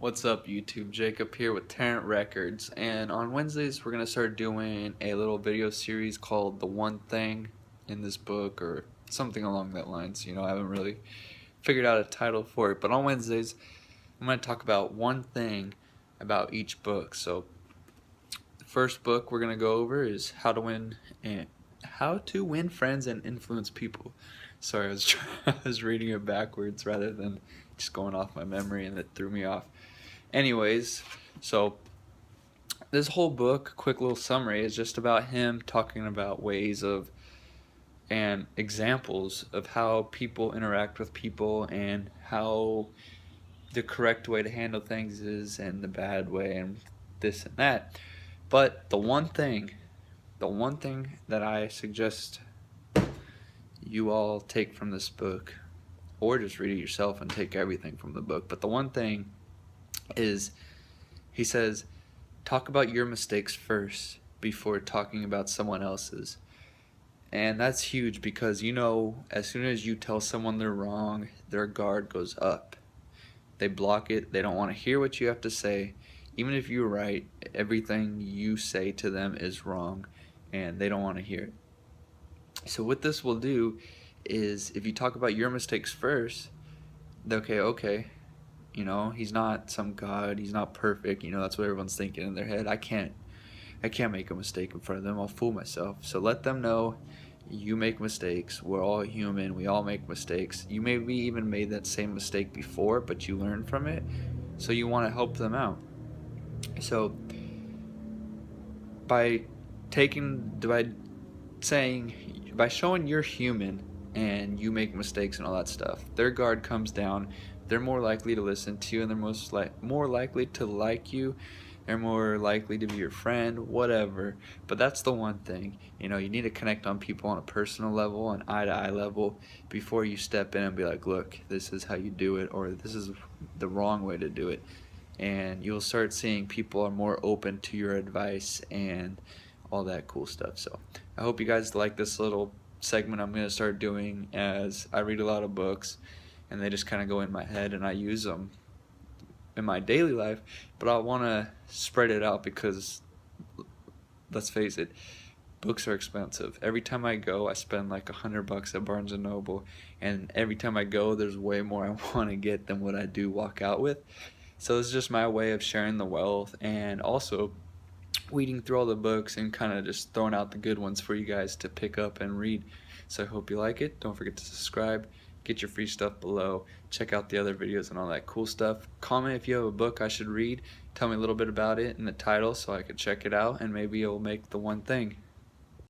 What's up YouTube? Jacob here with TARANT Records, and on Wednesdays we're going to start doing a little video series called The One Thing in this book, or something along that lines. I haven't really figured out a title for it, but on Wednesdays I'm going to talk about one thing about each book. So the first book we're going to go over is How to Win Friends and Influence People. Sorry, I was reading it backwards rather than just going off my memory, and it threw me off. Anyways, so this whole book, quick little summary, is just about him talking about ways of and examples of how people interact with people and how the correct way to handle things is and the bad way and this and that. But the one thing that I suggest you all take from this book, or just read it yourself and take everything from the book, but the one thing is, he says, talk about your mistakes first before talking about someone else's. And that's huge because, as soon as you tell someone they're wrong, their guard goes up. They block it. They don't want to hear what you have to say. Even if you're right, everything you say to them is wrong, and they don't want to hear it. So what this will do is, if you talk about your mistakes first, okay, he's not some god, he's not perfect, that's what everyone's thinking in their head. I can't make a mistake in front of them, I'll fool myself. So let them know you make mistakes, we're all human, we all make mistakes. You maybe even made that same mistake before, but you learned from it, so you want to help them out. So by showing you're human and you make mistakes and all that stuff, their guard comes down. They're more likely to listen to you, and they're more likely to like you. They're more likely to be your friend, whatever. But that's the one thing. You need to connect on people on a personal level, an eye-to-eye level, before you step in and be like, look, this is how you do it, or this is the wrong way to do it. And you'll start seeing people are more open to your advice and all that cool stuff. So I hope you guys like this little segment I'm going to start doing, as I read a lot of books and they just kind of go in my head and I use them in my daily life, but I want to spread it out because, let's face it, books are expensive. Every time I go, I spend like $100 at Barnes & Noble, and every time I go, there's way more I want to get than what I do walk out with. So it's just my way of sharing the wealth, and also weeding through all the books and kind of just throwing out the good ones for you guys to pick up and read. So I hope you like it. Don't forget to subscribe. Get your free stuff below. Check out the other videos and all that cool stuff. Comment if you have a book I should read. Tell me a little bit about it in the title so I could check it out, and maybe it'll make the one thing.